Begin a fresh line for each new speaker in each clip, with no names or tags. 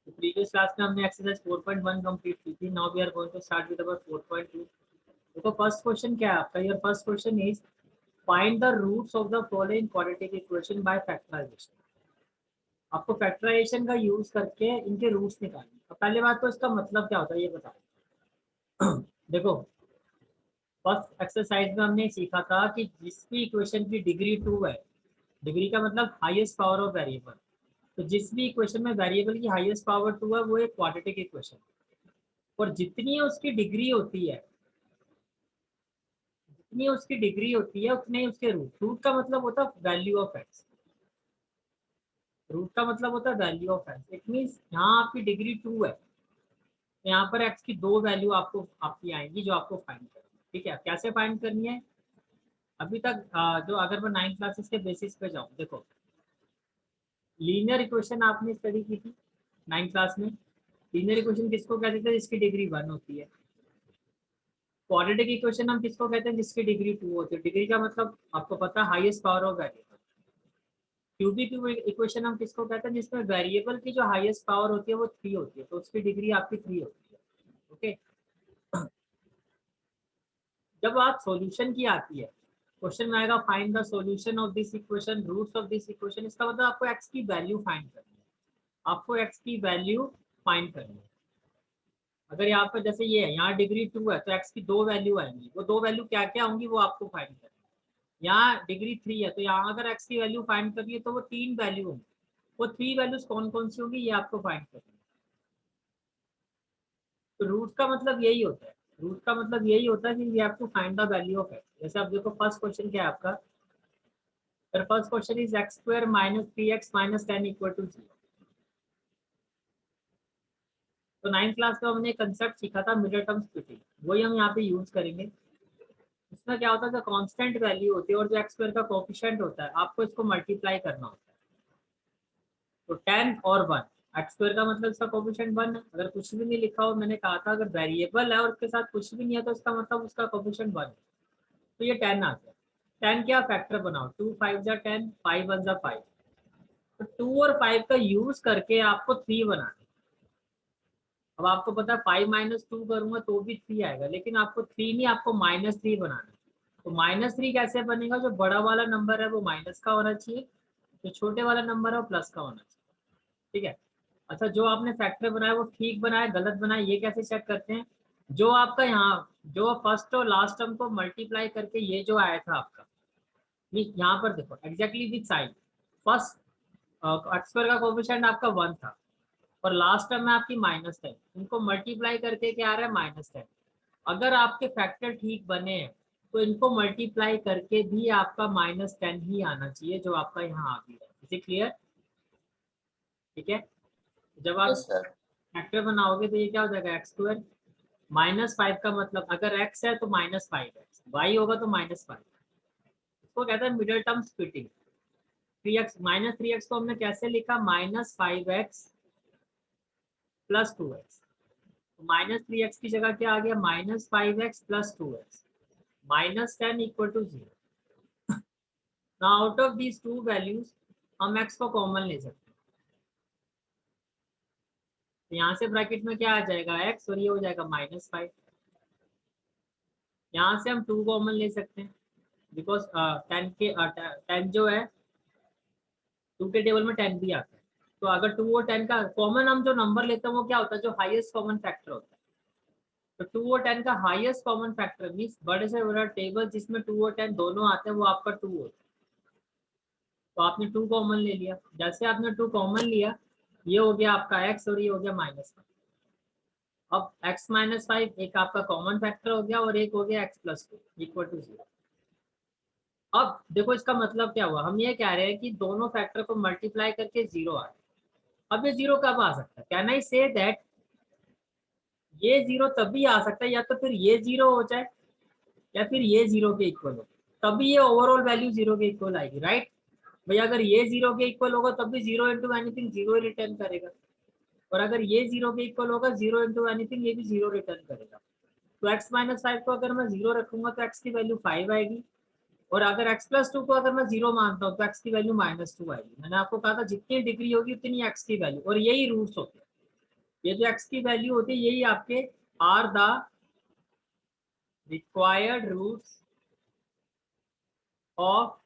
तो previous class में हमने एक्सरसाइज 4.1 कंप्लीट की थी। Now we are going to start with our 4.2। देखो फर्स्ट क्वेश्चन क्या है आपका। Your first question is find the roots of the following quadratic equation by factorisation. आपको फैक्टराइजेशन का यूज करके इनके रूट्स निकालने। अब पहले बात तो इसका मतलब क्या होता है ये बताओ। देखो फर्स्ट एक्सरसाइज में हमने सीखा था कि जिस भी इक्वेशन की डिग्री 2 है, डिग्री का मतलब हाईएस्ट पावर ऑफ वेरिएबल, तो जिस भी इक्वेशन में वेरिएबल की हाईएस्ट पावर 2 है वो एक क्वाड्रेटिक इक्वेशन। और जितनी उसकी डिग्री होती है, जितनी उसकी डिग्री होती है उतने ही उसके रूट। रूट का मतलब होता है वैल्यू ऑफ एक्स। रूट का मतलब होता है value of x. It means यहाँ आपकी डिग्री 2 है तो यहाँ पर एक्स की दो वैल्यू आपको आपकी आएंगी जो आपको फाइंड करनी है। ठीक है, कैसे फाइंड करनी है। अभी तक जो अगर मैं 9 क्लासेस के बेसिस पे जाऊँ, देखो लीनियर इक्वेशन आपने स्टडी की थी 9 क्लास में। लीनियर इक्वेशन किसको कहते थे जिसकी डिग्री 1 होती है। क्वाड्रेटिक इक्वेशन हम किसको कहते हैं जिसकी डिग्री 2 होती है। डिग्री का मतलब आपको पता है highest power of variable. Cubic equation हम किसको कहते हैं जिसमें वेरिएबल की जो हाईएस्ट पावर होती है वो 3 होती है, तो उसकी डिग्री आपकी 3 होती है। ओके, जब आप सॉल्यूशन की आती है, क्वेश्चन में आएगा find the solution of this equation, roots of this equation. इसका मतलब आपको एक्स की वैल्यू फाइंड करनी है। आपको एक्स की वैल्यू फाइंड करनी है। अगर यहाँ पर जैसे ये है, यहाँ डिग्री 2 है तो एक्स की दो वैल्यू आएंगी। वो दो वैल्यू क्या क्या होंगी वो आपको फाइंड करनी है। यहाँ डिग्री 3 है तो यहाँ अगर एक्स की वैल्यू फाइंड करनी है तो वो 3 वैल्यू होंगी। वो 3 वैल्यूज कौन कौन सी होंगी ये आपको फाइंड करनी है। तो रूट का मतलब यही होता है। रूट का मतलब यही होता है कि we have to find the value of X. जैसे आप देखो फर्स्ट क्वेश्चन क्या है आपका। First question is X square minus 3x minus 10 equal to 0। तो 9th क्लास में हमने कंसेप्ट सीखा था मिडिल टर्म स्प्लिटिंग, वही हम यहाँ पे यूज करेंगे। इसमें क्या होता है जो कांस्टेंट वैल्यू होती है और जो एक्स स्क्वायर का कोफिशिएंट होता है आपको इसको मल्टीप्लाई करना होता है। तो 10 और 1, एक्स स्क्वायर का मतलब इसका कोफिशिएंट 1 है। अगर कुछ भी नहीं लिखा हो, मैंने कहा था अगर वेरिएबल है और उसके साथ कुछ भी नहीं है तो इसका मतलब उसका कोफिशिएंट 1 है। तो ये 10 आ गया। 10 क्या फैक्टर बनाओ, 2 5 जा 10, 5 1 जा 5। तो 2 और 5 का यूज करके आपको 3 बनाना है। अब आपको पता है 5 माइनस 2 करूंगा तो भी 3 आएगा, लेकिन आपको 3 नहीं आपको -3 बनाना है। तो -3 कैसे बनेगा, जो बड़ा वाला नंबर है वो माइनस का होना चाहिए, जो छोटे वाला नंबर है वो प्लस का होना चाहिए। ठीक है। अच्छा, जो आपने फैक्टर बनाया वो ठीक बनाया गलत बनाया ये कैसे चेक करते हैं। जो आपका यहाँ जो फर्स्ट और लास्ट टर्म को मल्टीप्लाई करके ये जो आया था आपका, यहाँ पर देखो exactly which side. First x square का कोफिशिएंट आपका 1 था और लास्ट टर्म में आपकी -10, इनको मल्टीप्लाई करके क्या आ रहा है -10। अगर आपके फैक्टर ठीक बने हैं तो इनको मल्टीप्लाई करके भी आपका -10 ही आना चाहिए जो आपका यहाँ आ गया है। इसे क्लियर। ठीक है, जब आप
यस सर।
फैक्टर बनाओगे तो ये क्या हो जाएगा एक्स स्क्वायर -5 का मतलब अगर एक्स है तो -5x, वाई होगा तो -5। इसको कहते हैं middle term splitting. 3x -3x को हमने कैसे लिखा, -5x प्लस 2x। -3x की जगह क्या आ गया, -5x plus 2x -10 equal to 0। Now out of these two values हम x को कॉमन ले सकते हैं। तो यहाँ से ब्रैकेट में क्या आ जाएगा x और ये हो जाएगा -5। यहाँ से हम 2 कॉमन ले सकते हैं बिकॉज 10 जो है 2 के टेबल में 10 भी आता है। तो अगर 2 और 10 का कॉमन हम जो नंबर लेते हैं वो क्या होता है, जो हाईएस्ट कॉमन फैक्टर होता है। तो 2 और 10 का हाईएस्ट कॉमन फैक्टर मीन्स बड़े से बड़ा टेबल जिसमें 2 और 10 दोनों आते हैं वो आपका 2 होता है। तो आपने 2 कॉमन ले लिया। जैसे आपने 2 कॉमन लिया ये हो गया आपका x और ये हो गया -5। अब x -5 एक आपका कॉमन फैक्टर हो गया और एक हो गया x प्लस 2 इक्वल टू 0। अब देखो इसका मतलब क्या हुआ, हम ये कह रहे हैं कि दोनों फैक्टर को मल्टीप्लाई करके 0 आ गया। अब ये 0 कब आ सकता है, कैन आई से दैट ये 0 तभी आ सकता है या तो फिर ये 0 हो जाए या फिर ये 0 के इक्वल हो, तभी ये ओवरऑल वैल्यू 0 के इक्वल आएगी। राइट भाई, अगर ये 0 के इक्वल होगा तब भी 0 इंटू एनीथिंग 0 रिटर्न करेगा, और अगर ये 0 के इक्वल होगा 0 इंटू एनीथिंग ये भी 0 रिटर्न करेगा। तो x -5 को अगर मैं 0 रखूंगा तो x की वैल्यू 5 आएगी, और अगर x प्लस 2 को अगर मैं 0 मानता हूँ तो x की वैल्यू -2 आएगी। मैंने आपको कहा था जितनी डिग्री होगी उतनी x की वैल्यू, और यही रूट्स होते हैं। ये जो x की वैल्यू होती है यही आपके are the required roots of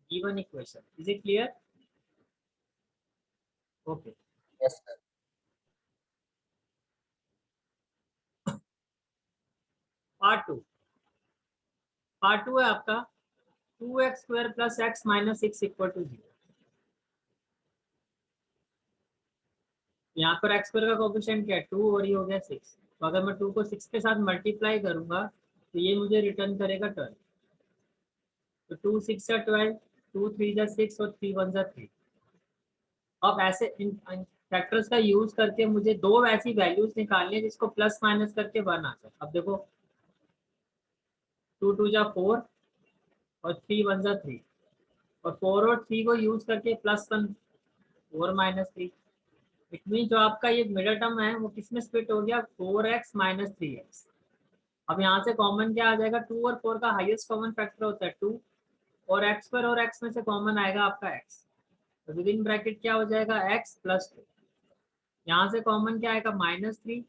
given equation. Is it clear? Okay.
Yes sir.
Part two है आपका 2x² plus x minus 6 equal to 0। यहाँ पर x² का कोफिशिएंट क्या है 2 और ये हो गया 6। तो अगर मैं 2 को 6 के साथ मल्टीप्लाई करूंगा तो ये मुझे रिटर्न करेगा 12। तो 2 6 जा 12, 2 3 जा 6 और 3 1 जा 3। अब ऐसे इन फैक्टर्स का यूज करके मुझे दो ऐसी वैल्यूज निकालनी है जिसको प्लस माइनस करके 1 आ जाए। अब देखो 2 2 जा 4 और 3 1 जा 3, और 4 और 3 को यूज करके +1 4 माइनस 3। इट मीन जो आपका ये मिडिल टर्म है वो किसमें स्प्लिट हो गया 4x माइनस 3x। अब यहाँ से कॉमन क्या आ जाएगा 2 और 4 का हाईएस्ट कॉमन फैक्टर होता है 2, और x² और x में से कॉमन आएगा आपका x। तो विद इन ब्रैकेट क्या हो जाएगा x प्लस 2। यहाँ से कॉमन क्या आएगा -3,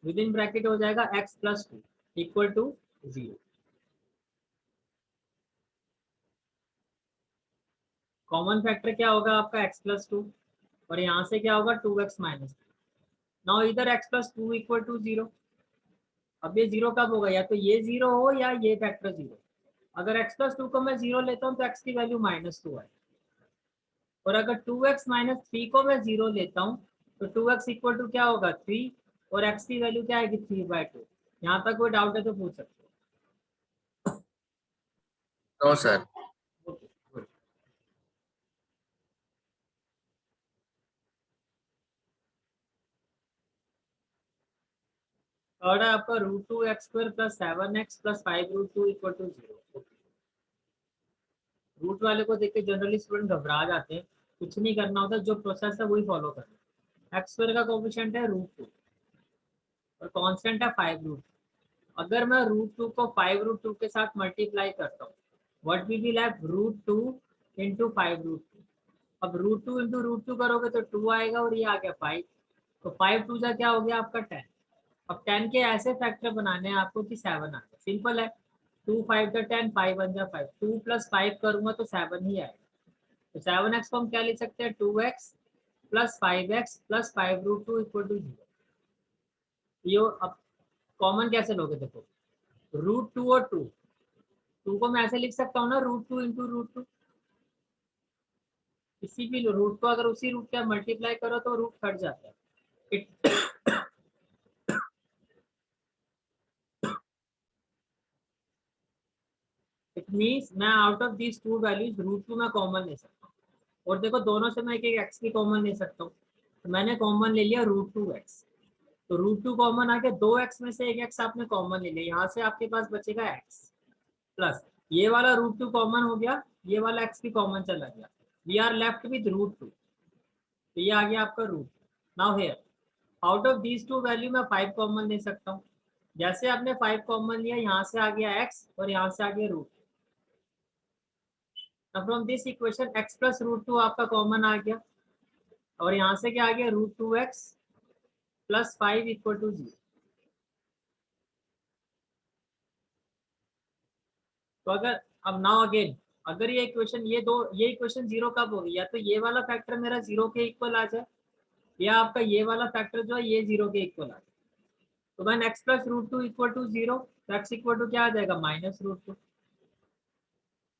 विद इन ब्रैकेट हो जाएगा x plus 2 equal to 0। Common factor क्या होगा आपका x प्लस 2, और यहाँ से क्या होगा 2x माइनस 3। नाउ इधर x प्लस 2 इक्वल टू 0। अब ये 0 कब होगा, या तो ये 0 हो या ये फैक्टर 0। अगर x प्लस 2 को मैं 0 लेता हूँ तो x की वैल्यू -2 है, और अगर 2x माइनस 3 को मैं 0 लेता हूँ तो 2x इक्वल टू क्या होगा 3, और x की वैल्यू क्या आएगी 3/2। यहाँ तक कोई डाउट है तो पूछ सकते
नो सर।
हो। Okay good. थर्ड है आपका √2x² plus 7x plus 5√2 equal to 0। Root वाले को देख के जनरली स्टूडेंट घबरा जाते हैं। कुछ नहीं करना होता, जो प्रोसेस है वही फॉलो करना है। x² का कोफिशिएंट है √2 और कांस्टेंट है 5√2। अगर मैं √2 को 5√2 के साथ मल्टीप्लाई करता हूँ, what will be left √2 into 5√2। अब √2 इंटू √2 करोगे तो 2 आएगा, और ये आ गया 5। तो 5 2 जा क्या हो गया आपका 10। अब 10 के ऐसे फैक्टर बनाने हैं आपको कि 7 आ जाए। सिंपल है, 2 5 जा 10, 5 1 जा 5, 2 + 5 करूंगा तो 7 ही आएगा। तो 7x को हम क्या लिख सकते हैं 2x plus 5x plus 5√2 equal to 0। ये अब कॉमन कैसे लोगे, देखो √2 और 2 को मैं ऐसे लिख सकता हूँ ना √2 इंटू √2। किसी भी रूट को अगर उसी रूट का मल्टीप्लाई करो तो रूट कट जाता है। इट मीन्स मैं out of these two values √2 में कॉमन ले सकता हूँ, और देखो दोनों से मैं एक एक एक्स की कॉमन ले सकता हूँ। तो मैंने कॉमन ले लिया √2x। तो √2 कॉमन आके 2x में से एक x आपने कॉमन ले लिया, यहाँ से आपके पास बचेगा x प्लस ये वाला √2 कॉमन हो गया, ये वाला x भी कॉमन चला गया। We are left with √2। तो ये आ गया आपका root. Now here out of these two value मैं 5 कॉमन ले सकता हूँ। जैसे आपने 5 कॉमन लिया, यहाँ से आ गया x और यहाँ से आ गया root. From this equation x plus √2 आपका कॉमन आ गया, और यहाँ से क्या आ गया √2x प्लस 5 इक्वल टू 0। तो अगर अब नाउ अगेन अगर ये इक्वेशन 0 कब होगी, या तो ये वाला फैक्टर मेरा 0 के इक्वल आ जाए, या आपका ये वाला फैक्टर जो है ये 0 के इक्वल आ जाए। तो when x plus √2 equal to 0, तो x इक्वल टू क्या आ जाएगा -√2।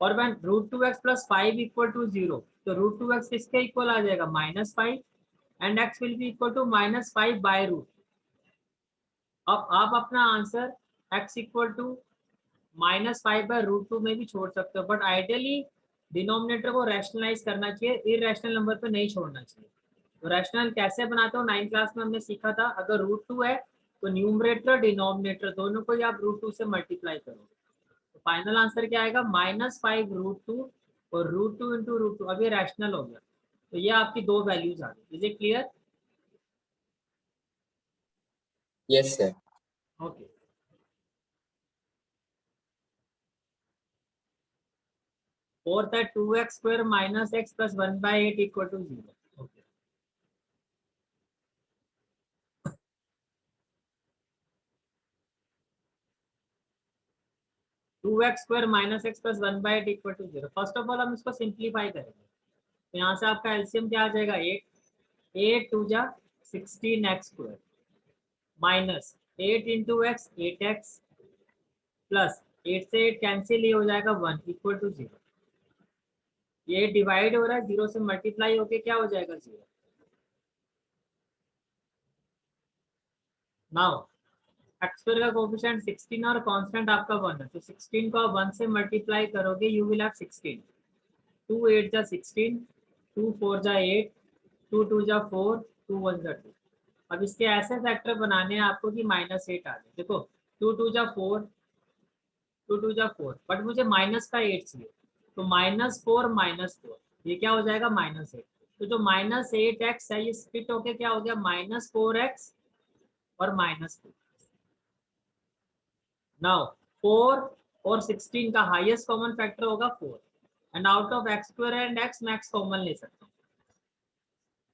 और when √2x plus 5 equal to 0, तो √2x किसके इक्वल आ जाएगा -5, and x will be equal to -5/√2। अब आप अपना आंसर x इक्वल टू -5/√2 में भी छोड़ सकते हो, बट आइडियली डिनोमिनेटर को रैशनलाइज करना चाहिए, इरेशनल नंबर पे नहीं छोड़ना चाहिए। तो रैशनल कैसे बनाते हो 9th क्लास में हमने सीखा था। अगर √2 है तो न्यूमरेटर डिनोमिनेटर दोनों को ही आप √2 से मल्टीप्लाई करो, तो फाइनल आंसर क्या आएगा -5√2 और √2 इंटू √2। अब ये रैशनल हो गया, तो ये आपकी दो वैल्यूज आ गई। Is it clear?
Yes sir.
Okay. Fourth है 2x² - x + 1/8 equal to 0। Okay. 2x² minus X plus 1/8 equal to 0। First of all हम इसको सिंप्लीफाई करेंगे, तो यहाँ से आपका एलसीएम क्या आ जाएगा 8, 8 2 जा 16x² minus 8 into x 8x plus 8 से 8 कैंसिल, ये हो जाएगा 1 इक्वल टू 0। ये डिवाइड हो रहा है, 0 से मल्टीप्लाई होके क्या हो जाएगा 0। नाउ x² का कोफिशिएंट 16 और कांस्टेंट आपका 1 है, तो 16 को आप 1 से मल्टीप्लाई करोगे यू विल हैव 16। 2 8 जा 16, 2 4 जा 8, 2 2 जा 4, 2 1 जा 2। अब इसके ऐसे फैक्टर बनाने हैं आपको कि -8 आ जाए। देखो 2 2 जा 4, 2 2 जा 4, बट मुझे माइनस का 8 चाहिए, तो -4 -4 ये क्या हो जाएगा -8। तो जो -8x है ये स्प्लिट होके क्या हो गया -4x और -2। नाउ 4 और 16 का हाईएस्ट कॉमन फैक्टर होगा 4, and out of x² and x मैं x कॉमन ले सकता हूँ।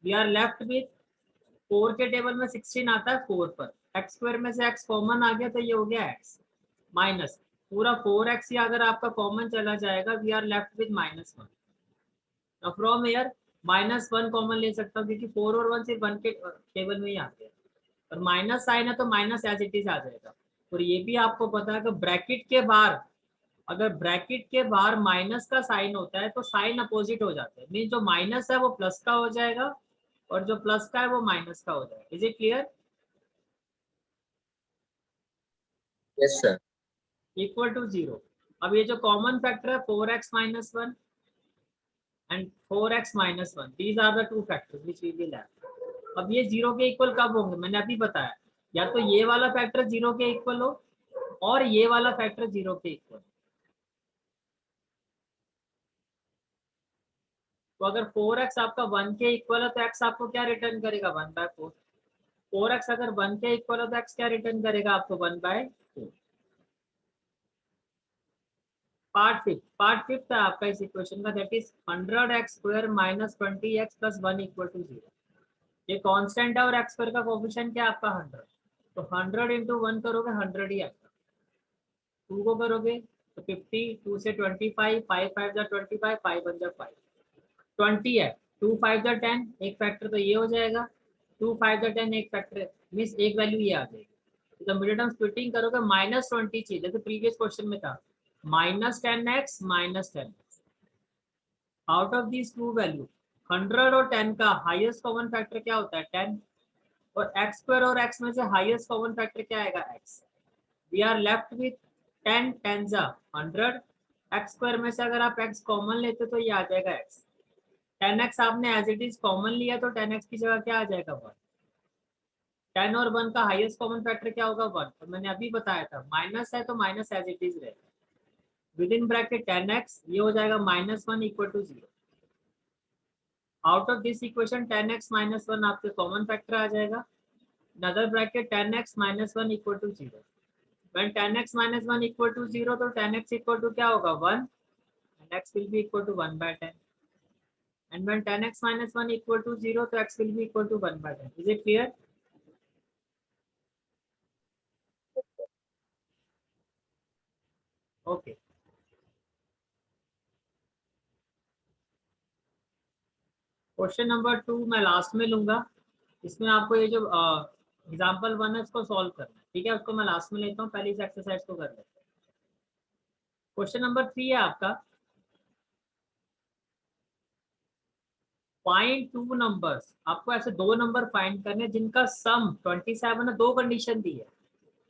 वी आर लेफ्ट विथ 4 के टेबल में 16 आता है 4 पर, x² में से x कॉमन आ गया तो ये हो गया x माइनस पूरा 4x ही अगर आपका कॉमन चला जाएगा, we are left with -1। From here -1 common ले सकता हूँ क्योंकि 4 और 1 सिर्फ 1 के टेबल में ही आते हैं, और माइनस साइन है तो माइनस एज इट इज आ जाएगा। और ये भी आपको पता है कि ब्रैकेट के बाहर, अगर ब्रैकेट के बाहर माइनस का साइन होता है तो साइन अपोजिट हो जाता है, मीन जो माइनस है वो प्लस का हो जाएगा और जो प्लस का है वो माइनस का हो जाएगा। Is it clear?
Yes, sir.
Equal to 0। अब ये जो कॉमन फैक्टर है 4x - 1 and 4x - 1, these are the two factors which we will have. अब ये 0 के इक्वल कब होंगे, मैंने अभी बताया, या तो ये वाला फैक्टर 0 के इक्वल हो और ये वाला फैक्टर 0 के इक्वल। तो अगर 4x आपका 1 के इक्वल है तो x आपको क्या रिटर्न करेगा 1/4। 4x अगर 1 के इक्वल है तो x क्या रिटर्न करेगा आपको 1/4। पार्ट फिफ्थ है आपका इस इक्वेशन का, that is 100x² minus 20x plus 1 equal to 0। ये कांस्टेंट है और x² का कोफिशिएंट क्या है आपका 100, तो 100 इंटू 1 करोगे 100 ही आएगा। 2 को करोगे तो 50, 2 से 25, 5 5 जा 25, 5 1 जा 5, 20 है, 2 5 जा 10, एक फैक्टर तो ये हो जाएगा, 2 5 जा 10 एक फैक्टर मीन्स एक वैल्यू ये आ जाएगी। तो मिडिल टर्म स्प्लिटिंग करोगे -20 चाहिए, जैसे प्रीवियस क्वेश्चन में था -10x -10x। Out of this two value 100 और 10 का हाईएस्ट कॉमन फैक्टर क्या होता है 10, और x² और x में से हाईएस्ट कॉमन फैक्टर क्या आएगा x। We are left with 10 10 जा 100, x² में से अगर आप x कॉमन लेते तो ये आ जाएगा x। 10x आपने एज इट इज कॉमन लिया तो 10x की जगह क्या आ जाएगा 1। 10 और 1 का हाईएस्ट कॉमन फैक्टर क्या होगा 1, तो मैंने अभी बताया था माइनस है तो माइनस एज इट इज रहेगा। विद इन ब्रैकेट 10x ये हो जाएगा -1 equal to 0। Out of this equation 10x - 1 आपके कॉमन फैक्टर आ जाएगा। Another bracket 10x - 1 equal to 0। When 10x - 1 equal to 0 तो 10x इक्वल टू क्या होगा 1 and x will be equal to 1/10, and when 10x - 1 equal to 0 तो x will be equal to 1/10. Is it clear? Okay. Question number 2 मैं last में लूंगा, इसमें आपको ये जो एग्जाम्पल 1 है इसको सॉल्व करना है, ठीक है, उसको मैं लास्ट में लेता हूँ, पहले इस एक्सरसाइज को कर लेते हैं। क्वेश्चन नंबर 3 है आपका, फाइंड टू नंबर्स। आपको ऐसे दो नंबर फाइंड करने जिनका सम 27 है। दो कंडीशन दी है।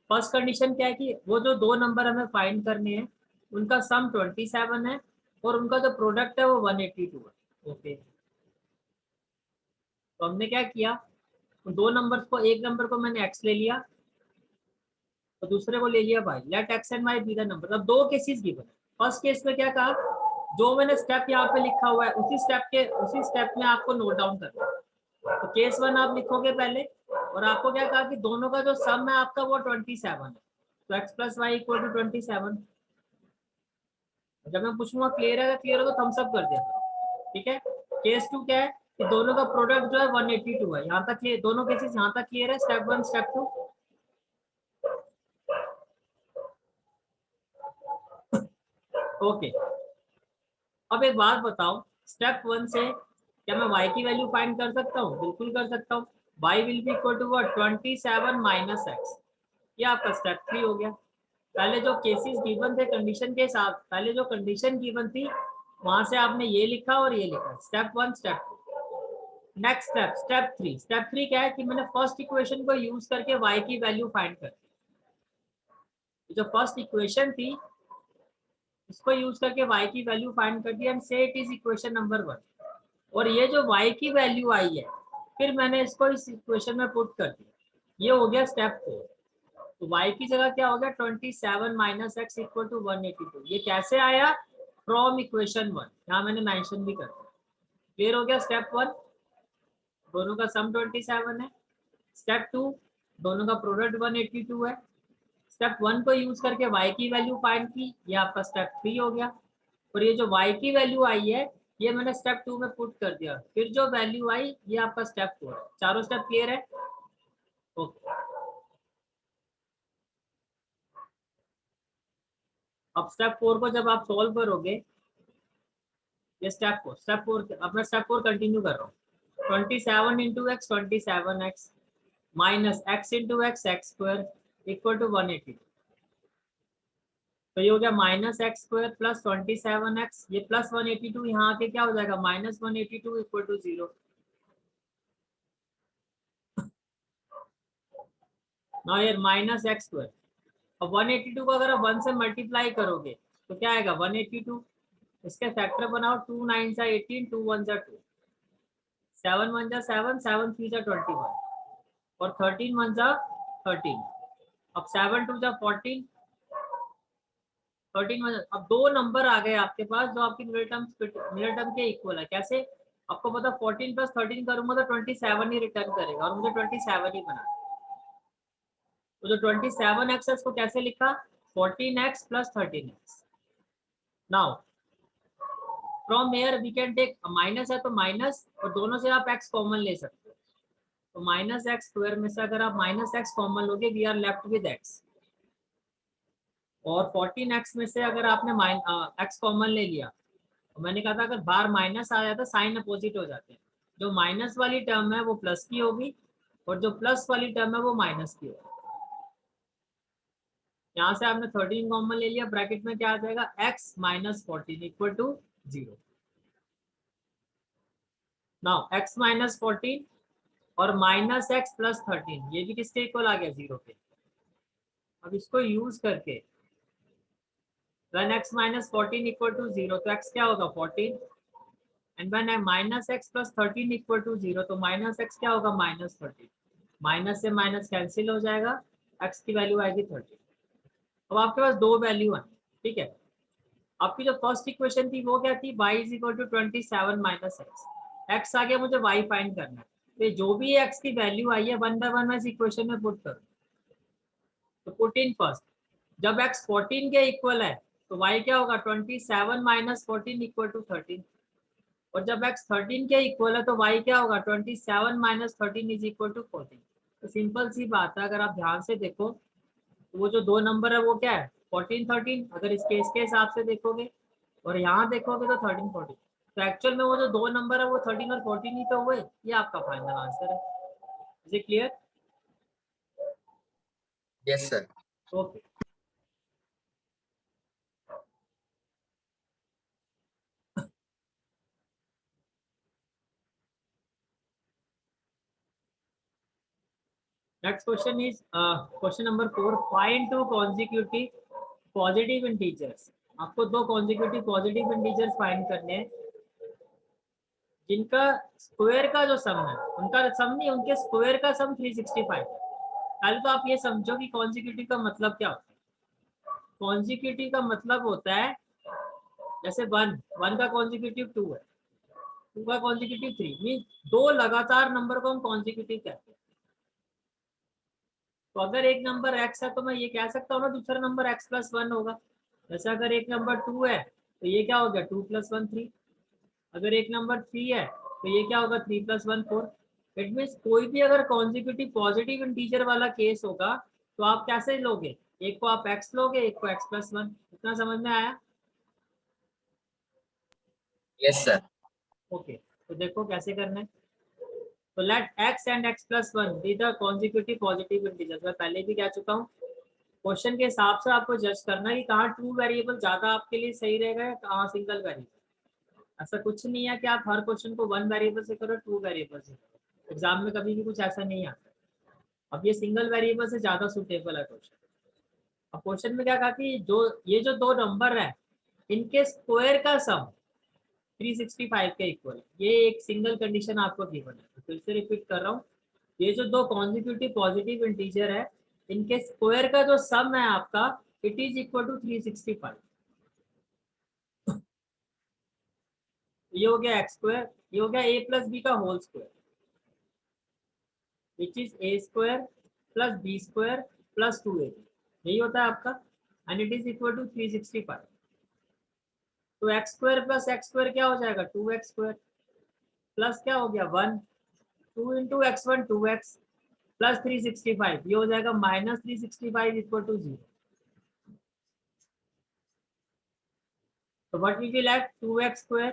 फर्स्ट कंडीशन क्या है कि वो जो दो नंबर हमें फाइंड करने हैं उनका सम 27 है और उनका जो प्रोडक्ट है वो 182 है। ओके, तो हमने क्या किया, दो नंबर्स को, एक नंबर को मैंने x ले लिया और दूसरे को ले लिया y। Let x and y be the number. अब दो केसेस गिवन है। फर्स्ट केस में क्या कहा, जो मैंने स्टेप यहाँ पे लिखा हुआ है उसी स्टेप में आपको नोट डाउन करना है। तो केस 1 आप लिखोगे पहले, और आपको क्या कहा कि दोनों का जो सम है आपका वो 27 है, तो x plus y equal to 27। जब मैं पूछूंगा क्लियर है, क्लियर हो तो थम्स अप कर दिया करो, ठीक है। केस 2 क्या है कि दोनों का प्रोडक्ट जो है 182 है। यहाँ तक क्लियर, दोनों केसेस यहाँ तक क्लियर है, स्टेप 1 स्टेप 2। ओके, अब एक बात बताओ, स्टेप 1 से क्या मैं y की वैल्यू फाइंड कर सकता हूँ? बिल्कुल कर सकता हूँ। y will be equal to what? 27 minus x. ये आपका स्टेप 3 हो गया। पहले जो केसेस गिवन थे कंडीशन के साथ, पहले जो कंडीशन गिवन थी वहां से आपने ये लिखा और ये लिखा, step 1 step 2। Next step, step 3। Step 3 क्या है कि मैंने फर्स्ट इक्वेशन को यूज करके y की वैल्यू फाइंड कर, जो फर्स्ट इक्वेशन थी इसको यूज करके y की वैल्यू फाइंड कर दिया एंड से इट इज इक्वेशन नंबर 1। और ये जो y की वैल्यू आई है फिर मैंने इसको इस इक्वेशन में पुट कर दिया, ये हो गया स्टेप 4। तो y की जगह क्या हो गया? 27 माइनस एक्स इक्वल टू 182। ये कैसे आया? फ्रॉम इक्वेशन 1, यहाँ मैंने मेंशन भी कर दिया। क्लियर हो गया? स्टेप 1 दोनों का सम 27 है। स्टेप 2 दोनों का प्रोडक्ट 182 है। स्टेप 1 को यूज करके y की वैल्यू फाइंड की, ये आपका स्टेप 3 हो गया। और ये जो y की वैल्यू आई है ये मैंने स्टेप 2 में पुट कर दिया, फिर जो वैल्यू आई ये आपका स्टेप 4 है। चारों स्टेप क्लियर है? ओके, अब स्टेप 4 को जब आप सॉल्व करोगे, ये स्टेप 4 अब मैं स्टेप 4 कंटिन्यू कर रहा हूँ। 27 into x 27x minus x into x x square equal to 180। तो ये हो गया minus x square plus 27x, ये प्लस 182 यहाँ आके क्या हो जाएगा? Minus 182 equal to 0। नाउ ये माइनस एक्स स्क्वायर, अब 182 को अगर आप 1 से मल्टीप्लाई करोगे तो क्या आएगा? 182। इसके फैक्टर बनाओ, 2 9 जा 18, 2 1 जा 2, 7 1 जा 7, 7 3 जा 21 और 13 1 जा 13। अब 7 2 जा 14, 13 1 अब दो नंबर आ गए आपके पास जो आपकी मिडिल टर्म के इक्वल है। कैसे? आपको पता 14 प्लस 13 करूंगा तो 27 ही रिटर्न करेगा और मुझे 27 ही बना। तो जो 27x है उसको कैसे लिखा? 14x plus 13x। Now from here we can take, minus है तो माइनस, और दोनों से आप x कॉमन ले सकते हो। तो माइनस एक्स स्क्वायर में से अगर आप माइनस एक्स कॉमन लोगे we are left with x, और 14x में से अगर आपने x कॉमन ले लिया, तो मैंने कहा था अगर बाहर माइनस आ जाता साइन अपोजिट हो जाते हैं। जो माइनस वाली टर्म है वो प्लस की होगी और जो प्लस वाली टर्म है वो माइनस की होगी। यहाँ से आपने 13 कॉमन ले लिया, ब्रैकेट में क्या आ जाएगा? x minus 14 equal to 0। Now x minus 14 और माइनस एक्स प्लस 13 ये भी किसके इक्वल आ गया? 0 पे। अब इसको यूज करके when x minus 14 equal to 0 तो x क्या होगा? 14, and when minus x plus 13 equal to 0 तो माइनस x क्या होगा? माइनस 13। माइनस से माइनस कैंसिल हो जाएगा, x की वैल्यू आएगी 13। अब आपके पास दो वैल्यू है, ठीक है। आपकी जो फर्स्ट इक्वेशन थी वो क्या थी? y is equal to 27 minus x आ गया, मुझे y फाइंड करना है। तो जो भी x की वैल्यू आई है 1 बाय 1 मैं इस इक्वेशन में पुट करूँ। तो पुट इन फर्स्ट, जब x 14 के इक्वल है तो y क्या होगा? 27 माइनस 14 इक्वल टू 13। और जब x 13 के इक्वल है तो y क्या होगा? 27 माइनस 13 इज इक्वल टू 14। तो सिंपल सी बात है, अगर आप ध्यान से देखो तो वो जो दो नंबर है वो क्या है? 14 13। अगर इस केस के हिसाब से देखोगे और यहाँ देखोगे तो 13 14। तो एक्चुअल में वो जो दो नंबर है वो 13 और 14 ही तो हुए। ये आपका फाइनल आंसर है। Is it clear?
Yes, sir.
Okay, next question is question number 4, find two consecutive positive integers. आपको दो कॉन्जिक्यूटिव पॉजिटिव इंटीजर्स फाइंड करने हैं जिनका स्क्वायर का जो सम है, उनका सम नहीं, उनके स्क्वायर का सम 365 है। पहले तो आप ये समझो कि कॉन्जिक्यूटिव का मतलब क्या होता है। कॉन्जिक्यूटिव का मतलब होता है जैसे वन का कॉन्जिक्यूटिव 2 है, 2 का कॉन्जिक्यूटिव 3, मीन दो लगातार नंबर को हम कॉन्जिक्यूटिव कहते हैं। तो अगर एक नंबर x है तो मैं ये कह सकता हूँ ना दूसरा नंबर x प्लस 1 होगा। जैसे अगर एक नंबर 2 है तो ये क्या हो गया? 2 प्लस 1 3। अगर एक नंबर 3 है तो ये क्या होगा? 3 प्लस 1 4। इट मीन्स कोई भी अगर कॉन्जिक्यूटिव पॉजिटिव इंटीजर वाला केस होगा तो आप कैसे लोगे? एक को आप x लोगे, एक को x प्लस 1। इतना समझ में आया?
Yes, sir.
ओके, तो देखो कैसे करना है। तो let x and x+1 be the consecutive positive integers. मैं पहले भी कह चुका हूँ, क्वेश्चन के हिसाब से आपको जज करना है कि कहाँ ट्रू वेरिएबल ज्यादा आपके लिए सही रहेगा या कहाँ सिंगल वेरिएबल। ऐसा कुछ नहीं है कि आप हर क्वेश्चन को वन वेरिएबल से करो, टू वेरिएबल से करो। एग्जाम में कभी भी कुछ ऐसा नहीं आता। अब ये सिंगल वेरिएबल से ज्यादा सुटेबल है क्वेश्चन। अब क्वेश्चन में क्या कहा कि जो दो नंबर है इनके स्क्वायर का सम 365 के इक्वल है। ये एक सिंगल कंडीशन आपको गिवन है। तो फिर से रिपीट कर रहा हूँ, ये जो दो कॉन्जिक्यूटिव पॉजिटिव इंटीजर है इनके स्क्वायर का जो सम है आपका इट इज इक्वल टू 365। ये हो गया एक्स स्क्वायर, ये हो गया ए प्लस बी का whole square which is a square plus b square plus 2ab। यही होता है आपका and it is equal to 365। तो x square plus x square क्या हो जाएगा 2x स्क्वायर प्लस क्या हो गया 1, 2 into x one 2x plus 365, ये हो जाएगा माइनस 365 इक्वल टू 0। तो what will be left 2x square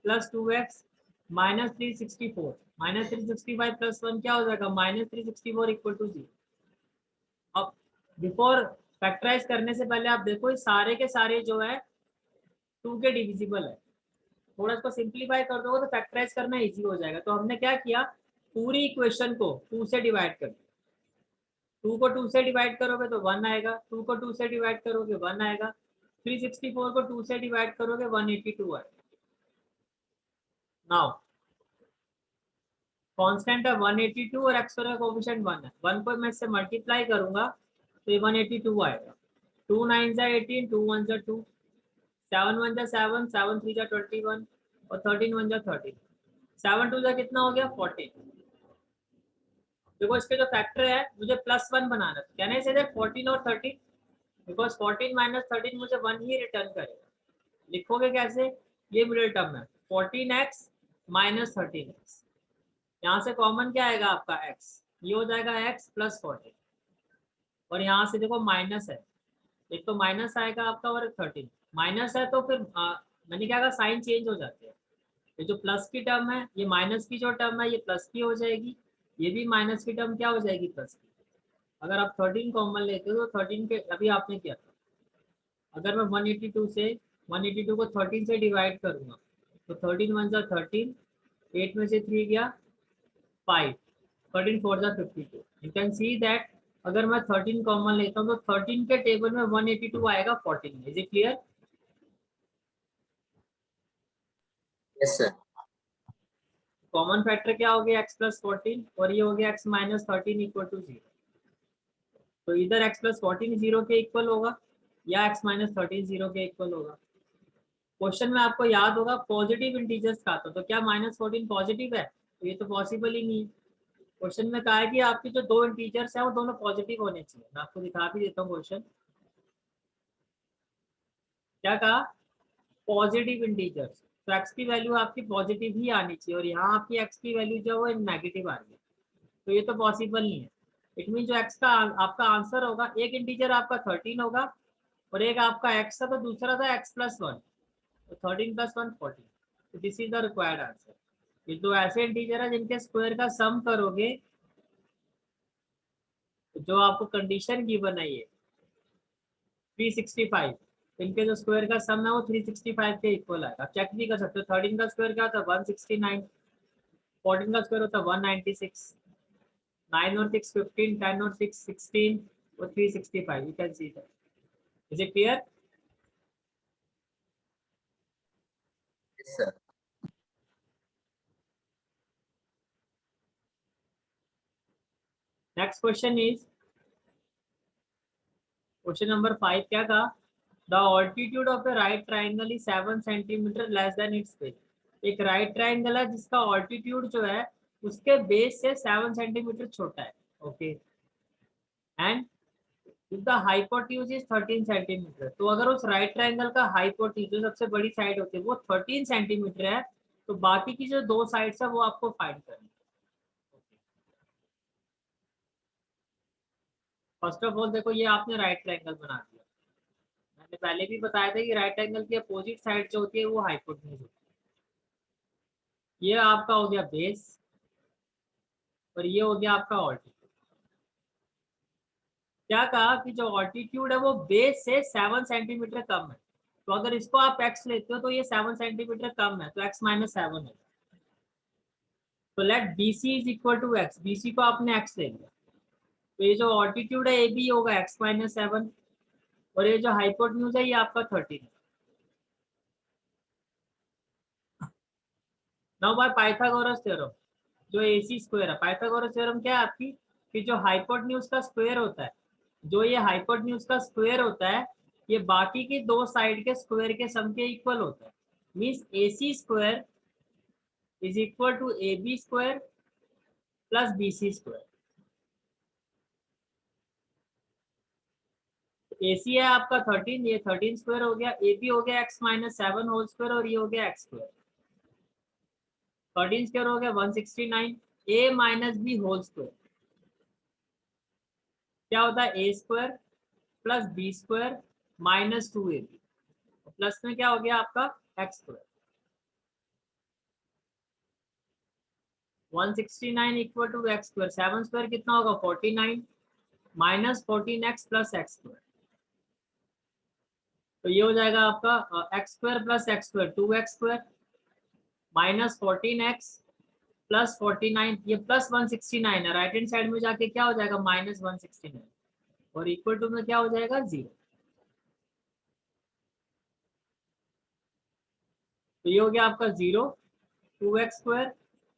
plus 2x minus 364 minus 365 plus 1 क्या हो जाएगा माइनस 364 इक्वल टू 0। अब बिफोर फैक्टराइज करने से पहले आप देखो ये सारे के सारे जो है 2 के डिविजिबल है। थोड़ा इसको सिंप्लीफाई कर दोगे तो फैक्टराइज करना इजी हो जाएगा। तो हमने क्या किया, पूरी इक्वेशन को 2 से डिवाइड कर दिया। 2 को 2 से डिवाइड करोगे तो 1 आएगा, 2 को 2 से डिवाइड करोगे 1 आएगा, 364 को 2 से डिवाइड करोगे 182 आएगा। नाउ कांस्टेंट है 182 और एक्स का कोएफिशिएंट 1 है। 1 को मैं इससे मल्टीप्लाई करूंगा तो ये 182 आएगा। 2 9 जा 18, 2 1 जा 2, 7 1 जा 7, 7 3 जा 21 और 13 1 जा 13, 7 2 जा कितना हो गया 14। देखो इसके जो फैक्टर है मुझे +1 बनाना है। कैन आई से दैट 14 और 13 बिकॉज 14 माइनस 13 मुझे 1 ही रिटर्न करेगा। लिखोगे कैसे, ये मिडिल टर्म है 14x माइनस 13x, यहाँ से कॉमन क्या आएगा आपका x, ये हो जाएगा x प्लस 14 और यहाँ से देखो माइनस है, एक तो माइनस आएगा आपका और 13 माइनस है तो फिर मैंने क्या कहा साइन चेंज हो जाते हैं। ये जो प्लस की टर्म है ये माइनस की जो टर्म है ये प्लस की हो जाएगी, ये भी माइनस की टर्म क्या हो जाएगी प्लस की। अगर आप 13 कॉमन लेते हो तो 13 के अभी आपने किया था, अगर मैं 182 से 182 को 13 से डिवाइड करूंगा तो 13 1 जा 13, 8 में से 3 गया 5, 13 4 जा 52। यू कैन सी दैट अगर मैं 13 कॉमन लेता हूँ तो 13 के टेबल में 182 आएगा 14 में। Is it clear?
Yes, sir.
Common factor क्या हो गया x प्लस 14 और ये हो गया x माइनस 13 इक्वल टू 0। तो इधर x प्लस 14 0 के इक्वल होगा या x माइनस 13 0 के इक्वल होगा। क्वेश्चन में आपको याद होगा पॉजिटिव इंटीजर्स का तो क्या माइनस 14 पॉजिटिव है, तो ये तो पॉसिबल ही नहीं है। क्वेश्चन में कहा है कि आपके जो दो इंटीजर्स हैं वो दोनों पॉजिटिव होने चाहिए। मैं आपको दिखा भी देता हूँ क्वेश्चन क्या कहा, पॉजिटिव इंटीजर्स, तो x की वैल्यू आपकी पॉजिटिव ही आनी चाहिए और यहाँ आपकी x की वैल्यू जो है वो नेगेटिव आ रही है, तो ये तो पॉसिबल नहीं है। इट मीन जो x का आपका आंसर होगा, एक इंटीजर आपका 13 होगा और एक आपका x था तो दूसरा था x प्लस 1, तो 13 प्लस 1 14। तो this is the required answer. ये दो ऐसे इंटीजर है जिनके स्क्वायर का सम करोगे तो जो आपको कंडीशन गिवन है ये 365, इनके जो स्क्वायर का सम है वो 365 के इक्वल आएगा। चेक भी कर सकते हो, 13 का स्क्वायर क्या होता है 169, 14 का स्क्वायर होता है 196, 9 और 6 15, 10 और 6 16 और 365। You can see that. Is it clear?
Yes, sir.
Next question is question number 5। क्या कहा, the altitude of the right triangle is 7 centimetre less than it's base. एक राइट ट्राइंगल है जिसका ऑल्टीट्यूड जो है उसके बेस से 7 सेंटीमीटर छोटा है। Okay, and if the hypotenuse is 13 centimetre, तो अगर उस राइट ट्राइंगल का हाइपोटेन्यूज जो सबसे बड़ी साइड होती है वो 13 सेंटीमीटर है, तो बाकी की जो दो साइड्स है वो आपको फाइंड करनी है। फर्स्ट ऑफ ऑल देखो ये आपने राइट ट्राइंगल बना दिया। मैंने पहले भी बताया था कि राइट एंगल की अपोजिट साइड जो होती है वो हाइपोटेन्यूज होती है। ये आपका हो गया बेस और ये हो गया आपका ऑल्टीट्यूड। क्या कहा कि जो ऑल्टीट्यूड है वो बेस से 7 सेंटीमीटर कम है, तो अगर इसको आप x लेते हो तो ये 7 सेंटीमीटर कम है, तो x माइनस 7 है। तो let BC is equal to x, BC को आपने x ले लिया, तो ये जो ऑल्टीट्यूड है AB होगा x माइनस 7 और ये जो हाइपोटेन्यूज है ये आपका 13 है। नाउ बाय पाइथागोरस थ्योरम, जो AC स्क्वायर है, पाइथागोरस थ्योरम क्या है आपकी कि जो हाइपोटेन्यूज का स्क्वायर होता है, जो ये हाइपोटेन्यूज का स्क्वायर होता है ये बाकी की दो साइड के स्क्वायर के सम के इक्वल होता है। Means AC square is equal to AB square plus BC square. AC है आपका 13, ये 13 स्क्वायर हो गया, AB हो गया x माइनस 7 होल स्क्वायर और ये हो गया x स्क्वायर। 13 स्क्वायर हो गया 169, A minus B whole square क्या होता है A square plus B square minus 2AB, plus में क्या हो गया आपका x square. 169 equal to x square, 7 square कितना होगा 49 minus 14x plus x square, तो ये हो जाएगा आपका x square plus x square 2x square minus 14x plus 49, ये प्लस 169 है, राइट हैंड साइड में जाके क्या हो जाएगा माइनस 169 और इक्वल टू में क्या हो जाएगा 0। तो ये हो गया आपका 0, 2x square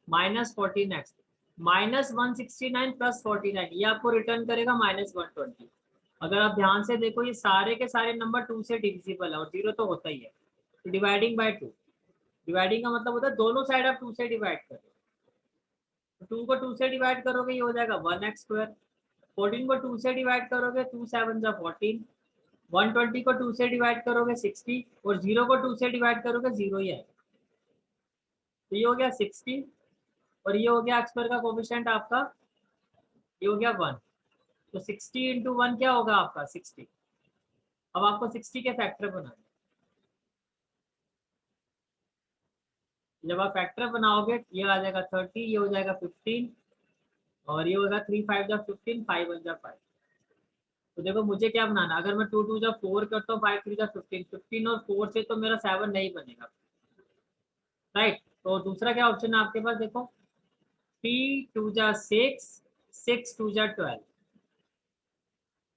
minus 14x minus 169 plus 49, ये आपको रिटर्न करेगा माइनस 120। अगर आप ध्यान से देखो ये सारे के सारे नंबर 2 से डिविजिबल है और 0 तो होता ही है, तो डिवाइडिंग बाय 2, डिवाइडिंग का मतलब होता है दोनों साइड आप 2 से डिवाइड करो, तो 2 को 2 से डिवाइड करोगे ये हो जाएगा 1x स्क्वायर, 14 को 2 से डिवाइड करोगे 2 7 जा 14, 120 को 2 से डिवाइड करोगे 60 और 0 को 2 से डिवाइड करोगे 0 ही आएगा, तो ये हो गया 60 और ये हो गया x स्क्वायर का कोफिशिएंट आपका, ये हो गया 1, तो 60 इंटू 1 क्या होगा आपका 60। अब आपको 60 के फैक्टर बनाना, जब आप फैक्टर बनाओगे ये आ जाएगा 30, ये हो जाएगा 15 और ये होगा 3 5 जा 15, 5 1 जा 5। तो देखो मुझे क्या बनाना, अगर मैं 2 2 जा 4 करता हूँ 5 3 जा 15, 15 और 4 से तो मेरा 7 नहीं बनेगा, राइट। तो दूसरा क्या ऑप्शन है आपके पास, देखो 3 2 जा 6, 6 2 जा 12